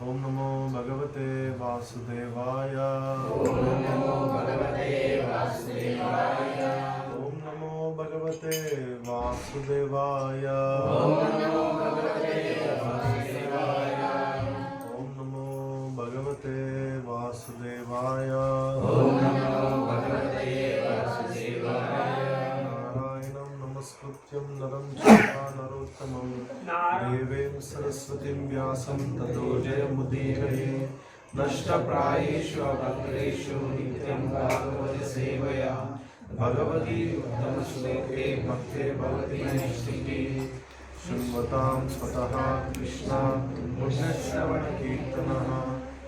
ओम नमो भगवते वासुदेवाय। ओम नमो भगवते वासुदेवाय। ओम नमो भगवते वासुदेवाय। ओम नमो भगवते वासुदेवाय। ओम नमो भगवते वासुदेवाय। ओम नमो भगवते वासुदेवाय। नारायणं नमस्कृत्यं नरं चैव नरोत्तमं देवीं सरस्वतीं व्यासं ततो जयमुदीरये। नष्टप्रायेषु भद्रेषु नित्यं भागवत सेवया भगवती उत्तमश्लोके भक्ते भवति नैष्ठिकी। शृण्वतां स्वतः कृष्णा पुण्यश्रवणकीर्तनः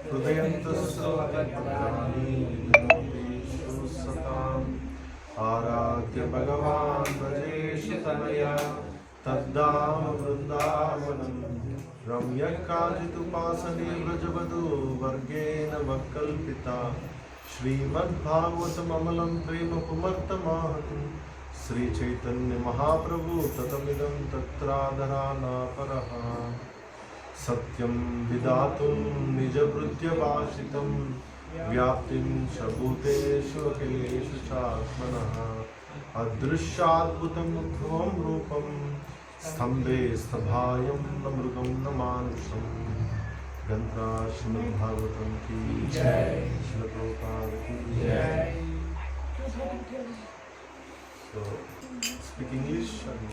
हृदयन्तस्तु भद्राणि विनोदेषु सताम्। आराध्य भगवान् भजेश तनया तद्धाम वृन्दावनं रम्यकाजितुपासने व्रजवधू वर्गेण वक्कल्पिता श्रीमद्भागवतममलं प्रेम पुमर्तमाहतु श्रीचैतन्य महाप्रभु ततमिदं तत्रादरानापरः सत्यं विधातुं निजभृत्यभाषितं व्याप्तिं शभूतेषु अखिलेषु चात्मनः अदृश्याद्भुतं ध्रुवं रूपं स्तम्भे स्तभायं न मृगं न मानुषं ग्रन्था श्रीमद्भागवतं की जय श्रील प्रभुपाद की जय. So, speak English and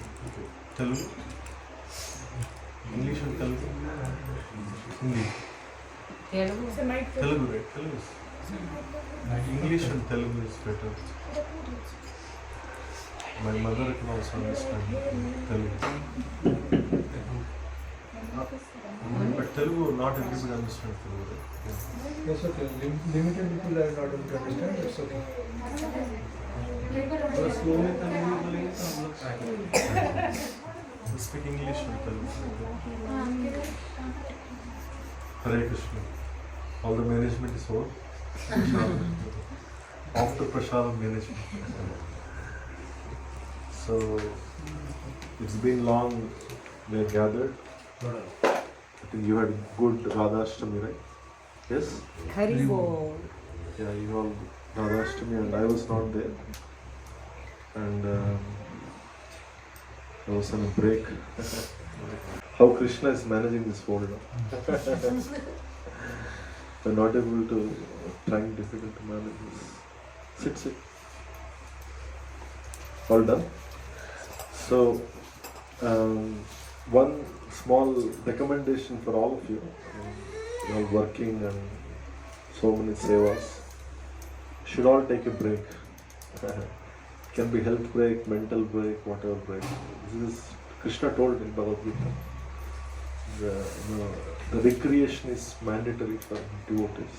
Telugu. English and Telugu. Hindi. Telugu, right? Telugu is. English and Telugu is better. My mother can also understand Telugu. But Telugu, not everybody understands Telugu, right? Yeah. Yes, okay. Limited people are not able to understand. That's okay. slowly Telugu बोलेंगे तो हम लोग try करेंगे. Speak English and Telugu. Hare Krishna. All the management is over. After prasadam management. So it's been long we are gathered. I think you had good Radhashtami, right? Yes? Haribo. Yeah, you all Radhashtami and I was not there. And I was on a break. How Krishna is managing this world. We're not able to, trying difficult to manage this. Sit. All done? So, one small recommendation for all of you. You are working and so many sevas. Should all take a break. Can be health break, mental break, whatever break. This is Krishna told in Bhagavad Gita. The recreation is mandatory for devotees.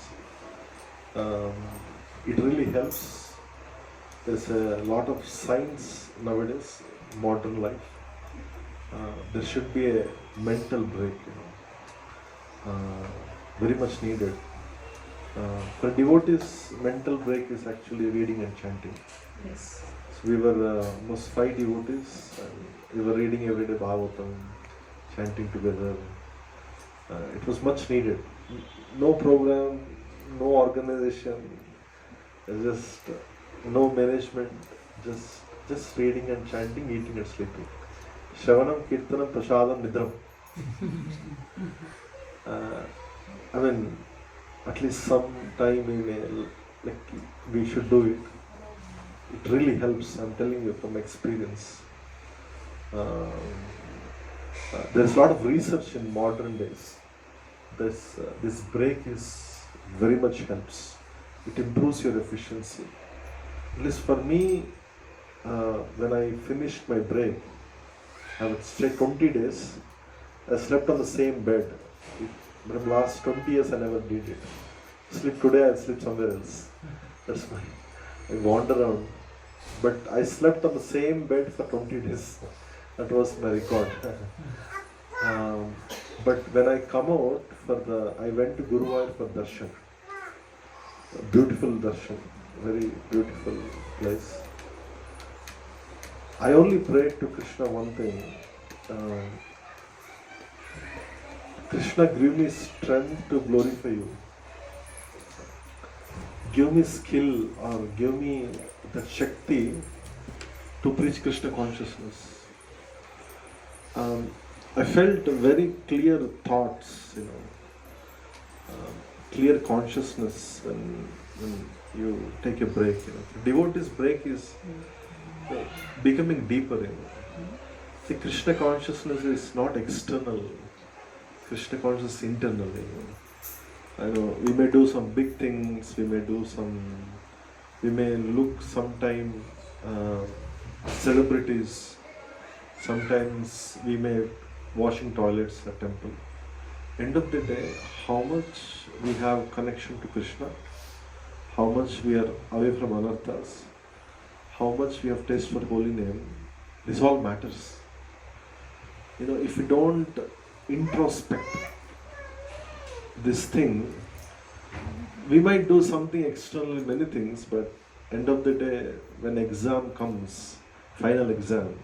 It really helps. There's a lot of science nowadays, modern life. There should be a mental break, very much needed. For devotees, mental break is actually reading and chanting. Yes. So we were almost 5 devotees and we were reading every day Bhagavatam, chanting together. It was much needed. No program, no organization, just no management, just reading and chanting, eating and sleeping. Shravanam, kirtanam, prasadam, nidram. I mean, at least some time we should do it. It really helps, I'm telling you from experience. There's a lot of research in modern days. This break is very much helps. It improves your efficiency. At least for me, when I finished my break, I would stay 20 days. I slept on the same bed. But the last 20 years I never did it. Sleep today, I sleep somewhere else. That's why I wander around. But I slept on the same bed for 20 days. That was my record. But when I come out I went to Guruvayur for darshan. Beautiful darshan, very beautiful place. I only prayed to Krishna one thing. Krishna, give me strength to glorify you. Give me skill or give me that Shakti to preach Krishna consciousness. I felt very clear thoughts, clear consciousness when you take a break. Devotee's break is becoming deeper. See, Krishna consciousness is not external. Krishna consciousness is internal. I know we may do some big things, we may look sometime celebrities, sometimes we may washing toilets at temple. End of the day, how much we have connection to Krishna, how much we are away from anarthas, how much we have taste for holy name, this all matters. If you don't introspect this thing, we might do something externally, many things, but end of the day, when exam comes, final exam,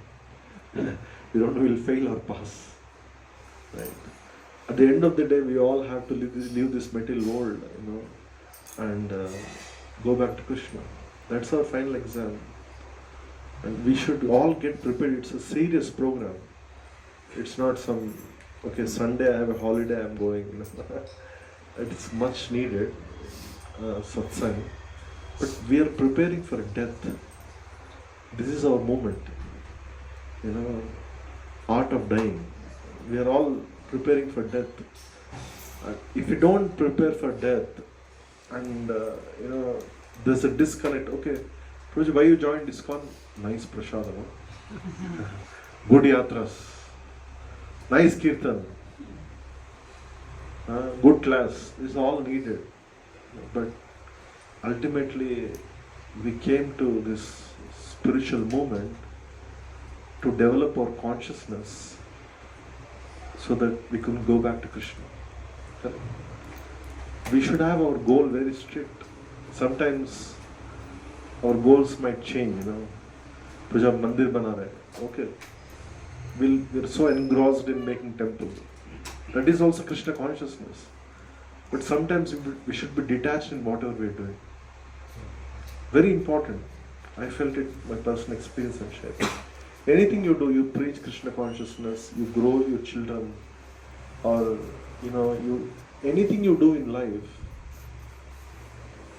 we don't know we'll fail or pass. Right? At the end of the day, we all have to leave this material world, and go back to Krishna. That's our final exam. And we should all get prepared. It's a serious program. It's not some, okay, Sunday I have a holiday, I'm going. It's much needed, satsang. But we are preparing for death. This is our moment. Art of dying. We are all preparing for death. If you don't prepare for death, and there's a disconnect. Okay, Prabhuji, why you joined ISKCON? Nice prasadam. Good yatras. Nice kirtan. Good class. This is all needed. But ultimately, we came to this spiritual moment to develop our consciousness so that we can go back to Krishna. Correct? We should have our goal very strict. Sometimes our goals might change, Puja mandir bana rahe. Okay. We're so engrossed in making temple. That is also Krishna consciousness. But sometimes we should be detached in whatever we're doing. Very important. I felt it, my personal experience and share. Anything you do, you preach Krishna consciousness, you grow your children, or anything you do in life,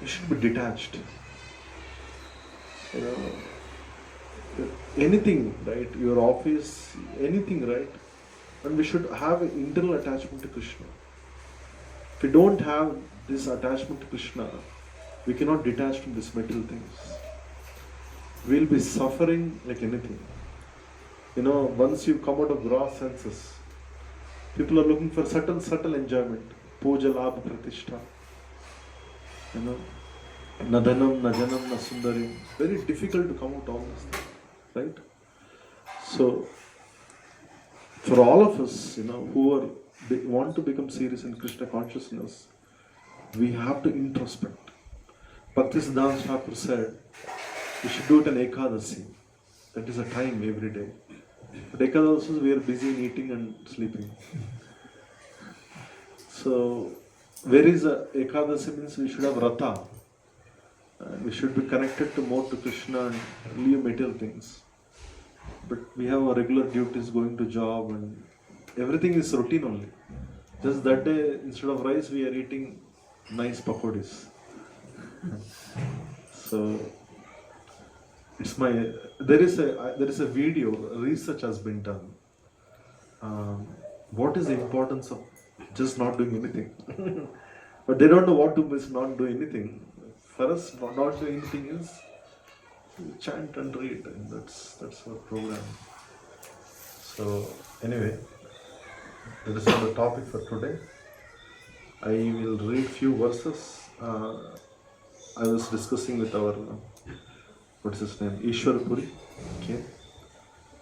you should be detached. Anything, right? Your office, anything, right? And we should have an internal attachment to Krishna. If we don't have this attachment to Krishna, we cannot detach from these material things. We'll be suffering like anything. Once you come out of gross senses, people are looking for subtle enjoyment. Puja, labha, pratishtha. Na dhanam, na janam, na sundarim. Very difficult to come out all this thing, right? So, for all of us, who want to become serious in Krishna consciousness, we have to introspect. Bhakti Siddhanta Thakur said, we should do it on Ekadasi. That is a time every day. But Ekadasi, we are busy in eating and sleeping. So, where is a Ekadasi means we should have Rata. We should be connected more to Krishna and leave material things. But we have our regular duties, going to job, and everything is routine only. Just that day, instead of rice, we are eating nice pakodis. So there is a video, research has been done. What is the importance of just not doing anything? But they don't know what to miss not doing anything. For us, not doing anything is chant and read, and that's our program. So anyway, that is not the topic for today. I will read few verses. I was discussing with our what's his name, Ishwar Puri. Okay,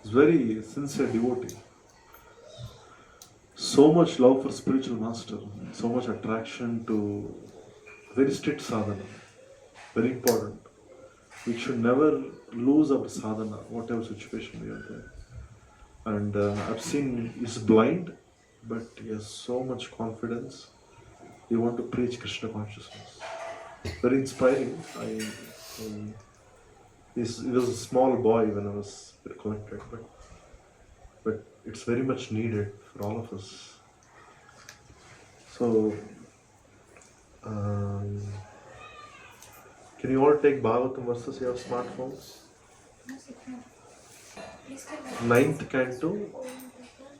he's very sincere devotee. So much love for spiritual master, so much attraction to very strict sadhana. Very important. We should never lose our sadhana, whatever situation we are there. And I've seen he's blind, but he has so much confidence. He wants to preach Krishna consciousness. Very inspiring. He was a small boy when I was connected, but it's very much needed for all of us. So, can you all take Bhagavatam verses? You have smartphones? 9th Canto,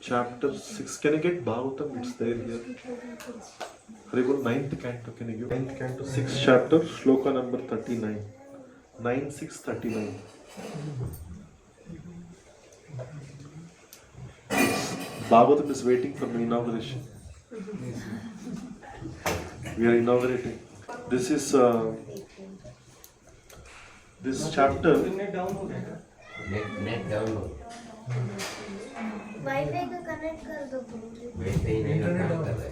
chapter 6. Can you get Bhagavatam? It's there here. Haribol, 9th Canto. Can you give? 9th Canto, 6th chapter, shloka number 39. 9-6-39. Bhagavatam is waiting for the inauguration. We are inaugurating. This is This chapter, net download है क्या? Net download wifi को connect कर दो प्रभु। वैसे ही नहीं काम कर रहा है।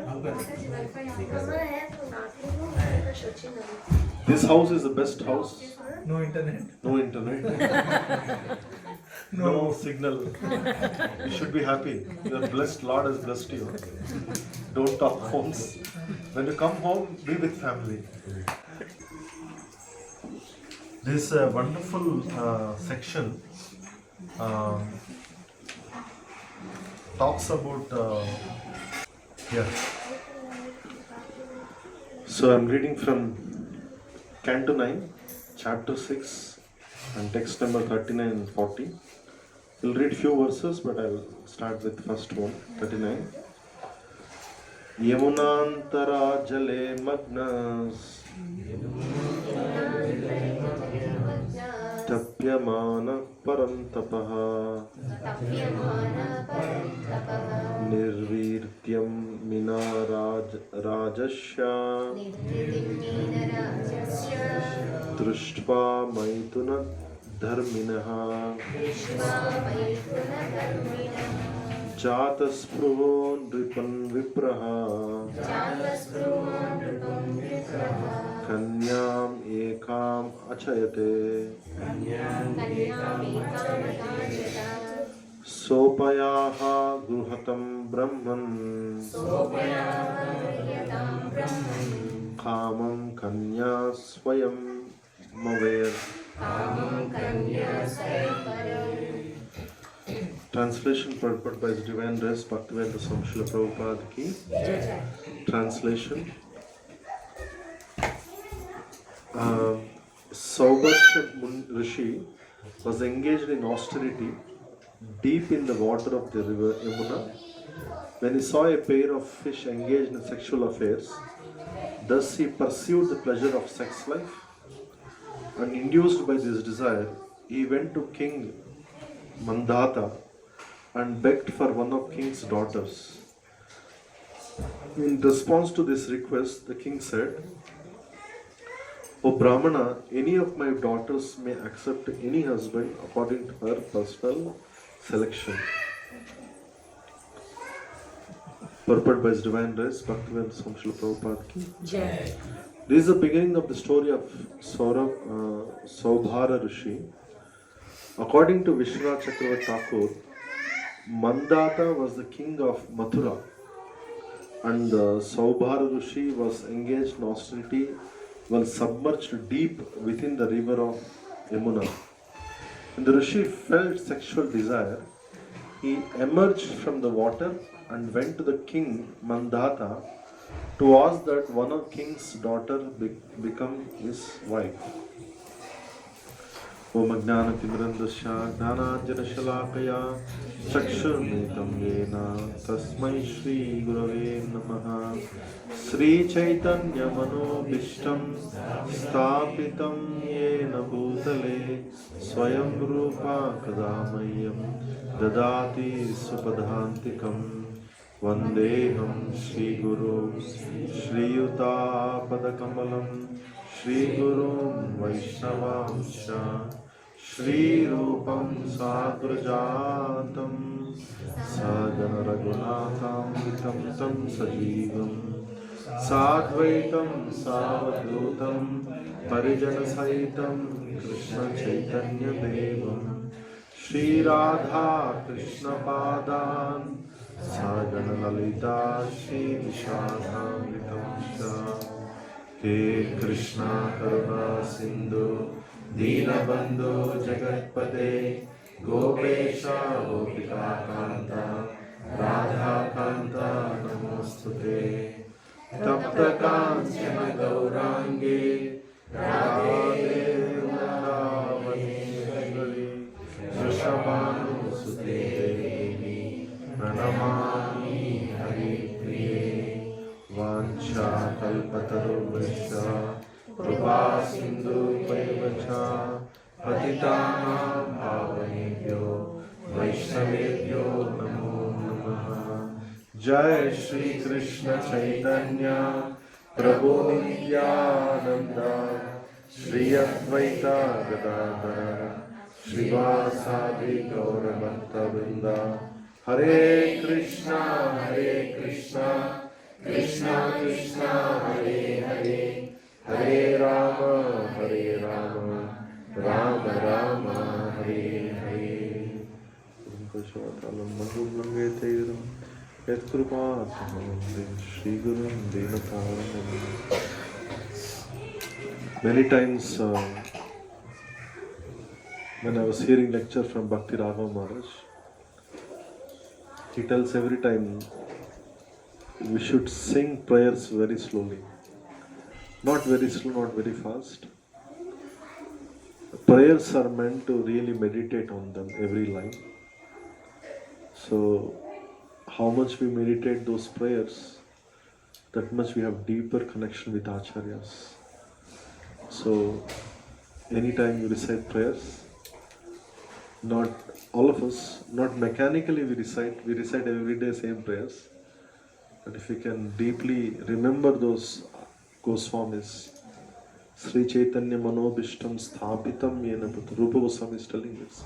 हमारा है तो आखिरी में उसका सचिन है। this house is the best house. No internet. No internet. No signal. You should be happy. You are blessed. Lord has blessed you. Don't talk phones. When you come home, be with family. This wonderful section talks about So I'm reading from Canto 9, chapter 6, and text number 39 and 40. We'll read few verses, but I'll start with first one, 39. Yamunantara jale magnas tapyamana parantapaha nirvirtyam mina rajasya दृष्ट्वा मैथुन धर्मिणः जातस्पृहो नृपन् विप्रः कन्याम् एकाम् अचयते सोपयाः गृहतं ब्रह्मन् कामं कन्या स्वयं मवेर. Translation purport by His Divine Grace Bhaktivedanta Swami Srila Prabhupada ki. Translation. Saubarsha Rishi was engaged in austerity deep in the water of the river Yamuna when he saw a pair of fish engaged in sexual affairs. Thus he pursued the pleasure of sex life, and induced by this desire, he went to King Mandata and begged for one of king's daughters. In response to this request, the king said, "O Brahmana, any of my daughters may accept any husband according to her personal selection." Purport by His Divine Grace Bhaktivedanta Swami Srila Prabhupada ki. This is the beginning of the story of Saubhara Rishi. According to Vishwanath Chakravarti Thakur, Mandata was the king of Mathura, and Saubhara Rishi was engaged in austerity while submerged deep within the river of Yamuna. When the Rishi felt sexual desire, he emerged from the water and went to the king Mandata to ask that one of king's daughter become his wife. Om Ajnana Timirandasya Jnananjana Shalakaya Chakshurmetam Yena Tasmai Shri Gurave Namaha. Sri Chaitanya Manobhishtam Sthapitam Yena Bhutale Swayam Rupa Kadamayam Dadati Supadhantikam. Vandeham Shri Guru Shri Yuta Padakamalam Shri Guru Vaishnavamsha Shri Rupam Sagrajatam Sadhana Raghunatham Vitam Tam Sajivam Sadvaitam Savadhutam Parijana Saitam Krishna Chaitanya Devam Shri Radha Krishna Padan Sagana Lalita Shri Vishadhamritamsha. He Krishna Karuna Sindhu Dinabandhu Jagatpate Gopesha Gopika Kanta Radha Kanta Namostute Tapta Kanchana Gaurangi Radhe Vrindavaneshwari Vrishabhanu Sute Pranamami Hari Priye Vancha Kalpatarubhasya Kripa Sindhu Paivacha Patitanam Bhavanebhyo Vaishnavebhyo Namo Namaha. Jai Shri Krishna Chaitanya Prabhu Nityananda Shri Advaita Gadadhara Srivasadi Gauravanta Vrinda. Hare Krishna, Krishna Krishna, Hare Hare, Hare Rama, Rama Rama, Hare Hare. Many times when I was hearing lecture from Bhakti Raghav Maharaj, he tells every time we should sing prayers very slowly. Not very slow, not very fast. Prayers are meant to really meditate on them, every line. So, how much we meditate those prayers, that much we have deeper connection with Acharyas. So, anytime you recite prayers, not all of us, not mechanically we recite every day same prayers. But if we can deeply remember those Goswamis, Sri Chaitanya Manobishtam Sthapitam Yena Putra, Rupa Goswami is telling this.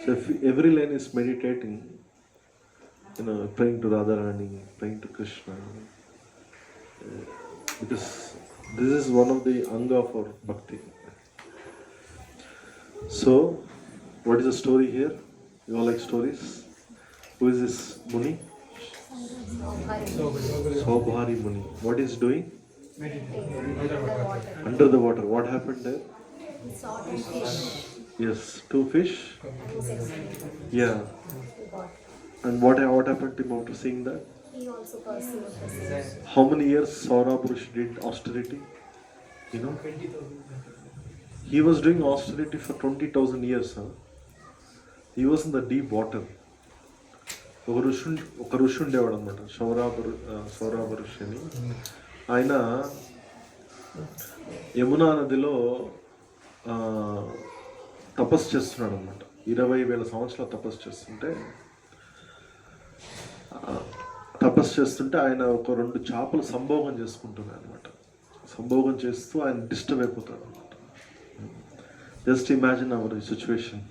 So if every line is meditating, praying to Radharani, praying to Krishna, because this is one of the anga for bhakti. So, what is the story here? You all like stories? Who is this Muni? Sobhari Muni. What is doing? Under the water. What happened there? He saw two fish. Yes, two fish. And 6 minutes. Yeah. He got. And what happened to him after seeing that? He also pursued the same. How many years Saurapurush did austerity? You know? He was doing austerity for 20,000 years. He was in the deep water. ఒక ఋషి ఉండేవాడు అనమాట, సౌరాపురుష్ అని. ఆయన యమునా నదిలో తపస్సు చేస్తున్నాడు అనమాట. 20,000 సంవత్సరాలు తపస్సు చేస్తుంటే ఆయన ఒక 2 చేపలు సంభోగం చేసుకుంటున్నాడు అనమాట. సంభోగం చేస్తూ ఆయన డిస్టర్బ్ అయిపోతాడు అనమాట. Just imagine hour situation.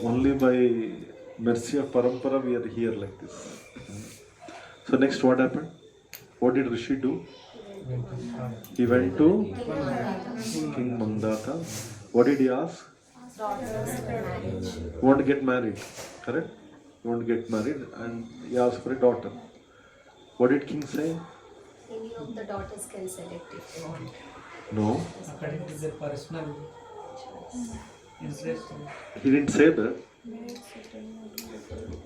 Only by mercy of Parampara we are here like this. So next what happened? What did Rishi do? He went to King Mandata. What did he ask? Daughters for marriage. You want to get married, correct? You want to get married and he asked for a daughter. What did king say? Any of the daughters can select if they want. No. According to their personal interest. He didn't say that.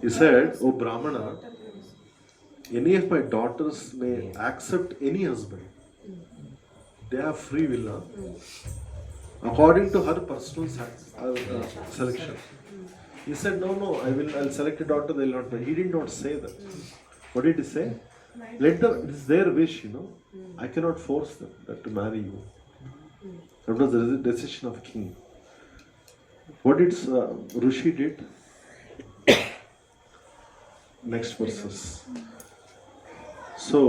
He said, "Oh Brahmana, any of my daughters may accept any husband. They have free will, according to her personal selection." He said, "No, I'll select a daughter. They'll not." He did not say that. What did he say? Let them. It's their wish, I cannot force them to marry you. That was the decision of king. What did Rishi did? Next verses. So,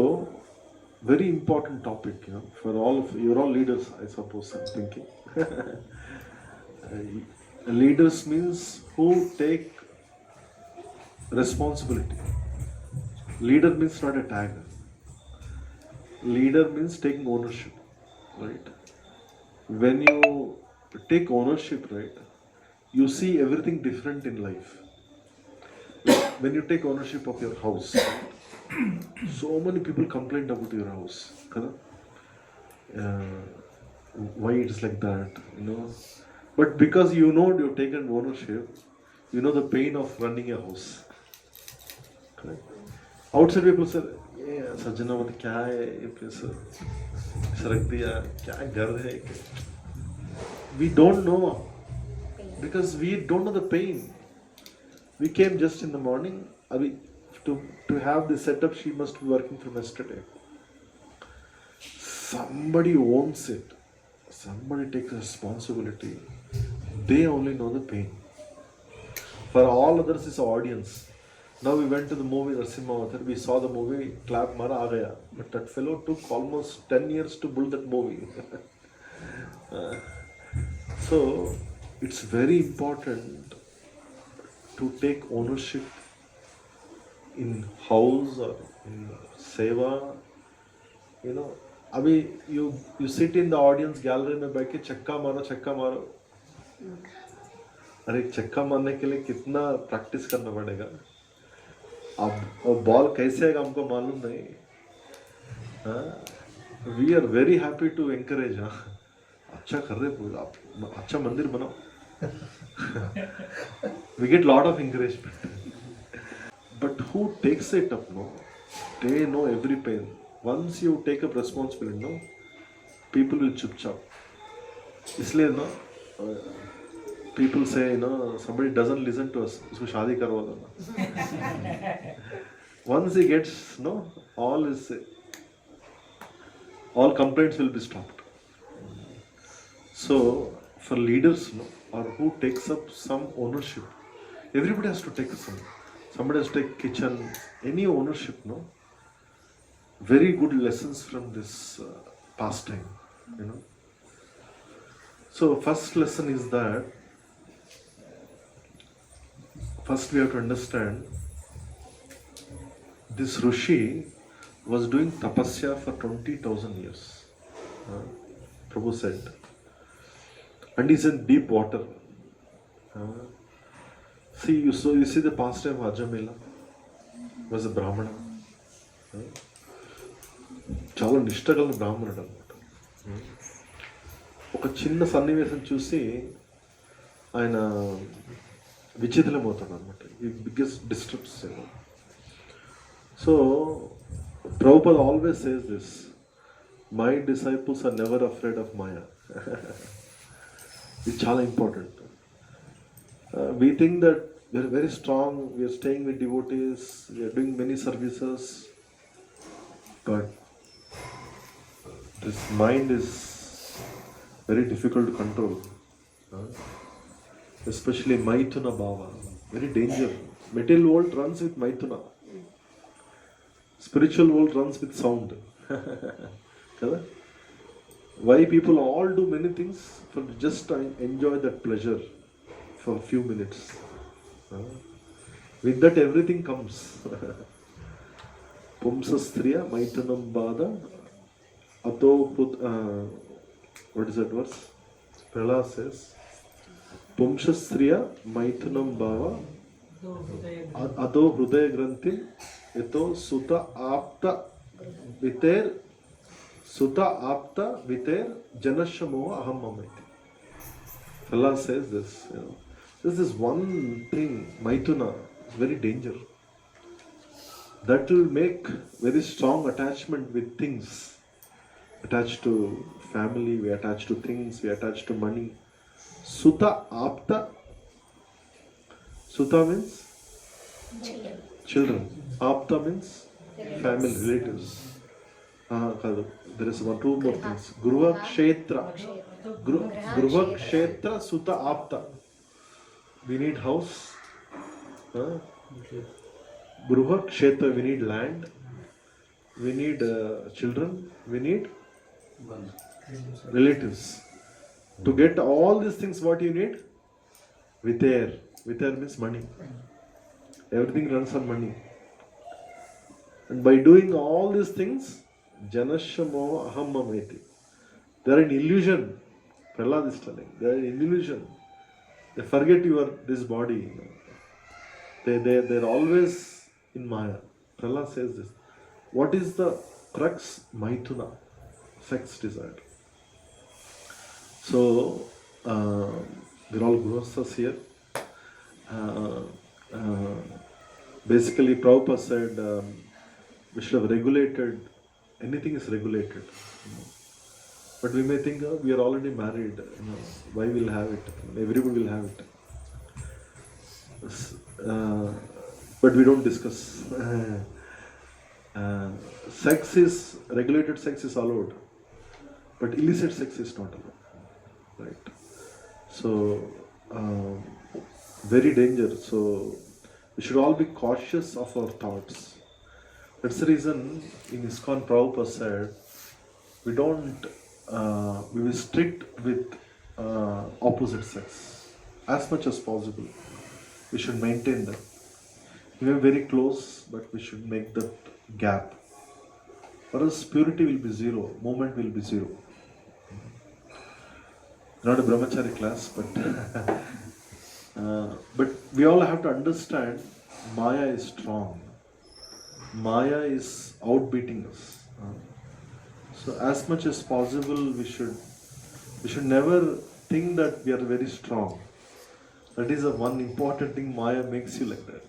very important topic, for all of you. You're all leaders, I suppose. I'm thinking. Leaders means who take responsibility. Leader means not a tag. Leader means taking ownership, right? When you take ownership, right, you see everything different in life. When you take ownership of your house, so many people complain about your house. Why it's like that, But because you've taken ownership, you know the pain of running a house. Correct? Outside people say, Sajjana, kya hai ye place? Sarak diya, kya ghar hai? We don't know. Because we don't know the pain. We came just in the morning. To have this setup, she must be working from yesterday. Somebody owns it. Somebody takes responsibility. They only know the pain. For all others, it's an audience. Now we went to the movie Narasimha. We saw the movie, clap mara aa gaya. But that fellow took almost 10 years to build that movie. So it's very important to take ownership in house or in seva. You know, abhi you sit in the audience gallery में बैठ के चक्का मारो. अरे चक्का मारने के लिए कितना प्रैक्टिस करना पड़ेगा. अब वो बॉल कैसे आएगा हमको मालूम नहीं. We are very happy to encourage. अच्छा कर रहे पूजा, आप अच्छा मंदिर बनाओ. We get lot of encouragement. But who takes it up, no? They know every pain. Once you take up responsibility, no, people will chup chop. इसलिए ना people say, you know, somebody doesn't listen to us, उसको शादी करवा दो ना. Once he gets, no, all complaints will be stopped. So for leaders, no, or who takes up some ownership, everybody has to take some. Somebody has to take kitchen, any ownership, no. Very good lessons from this pastime, you know. So first lesson is that first we have to understand this Rishi was doing tapasya for 20,000 years. Prabhu said, and he's in deep water. You see the pastime of Ajamila was a Brahmana. చాలా నిష్టగల బ్రాహ్మణుడు అనమాట. ఒక చిన్న సన్నివేశం చూసి ఆయన విచిత్రమవుతాడు అనమాట. ఈ biggest disturbs. So Prabhupada always says this, my disciples are never afraid of Maya. ఇది చాలా important. We think that we are very strong, we are staying with devotees, we are doing many services, but this mind is very difficult to control, especially Maithuna Bhava, very dangerous. Material world runs with Maithuna, spiritual world runs with sound. Why people all do many things for just to enjoy that pleasure for a few minutes. With that everything comes. Pumsastriya Maithunam Bada Ato what is that verse? Prahlad says, Pumsastriya Maithunam Bhava Ado Hrudaya Granthim Eto Suta Apta Viter Janashamoha Aham Mameti. Allah says this, you know. This is one thing, Maithuna, is very dangerous. That will make very strong attachment with things. Attached to family, we attach to things, we attach to money. Suta Apta. Suta means children. Apta means family, relatives. There is two more things. Gruha Kshetra. Gruha Kshetra Suta Apta. We need house. Gruha Kshetra, we need land. We need children. We need relatives. To get all these things, what you need? Viter. Viter means money. Everything runs on money. And by doing all these things, Janashamo Aham Mameti. They are an illusion. Prahlad is telling. They are an illusion. They forget this body. They're always in Maya. Prahlad says this. What is the crux? Maithuna. Sex desire. So, we're all Grihasthas here. Basically, Prabhupada said we should have regulated, anything is regulated. But we may think, we are already married, why we'll have it? Everybody will have it. But we don't discuss. Regulated sex is allowed, but illicit sex is not allowed. Right? So, very dangerous. So, We should all be cautious of our thoughts. That's the reason in ISKCON Prabhupada said, we be strict with opposite sex as much as possible. We should maintain that. We are very close, but we should make that gap. For us, purity will be zero, movement will be zero. Not a brahmachari class, but we all have to understand Maya is strong. Maya is outbeating us. So as much as possible, we should never think that we are very strong. That is the one important thing. Maya makes you like that.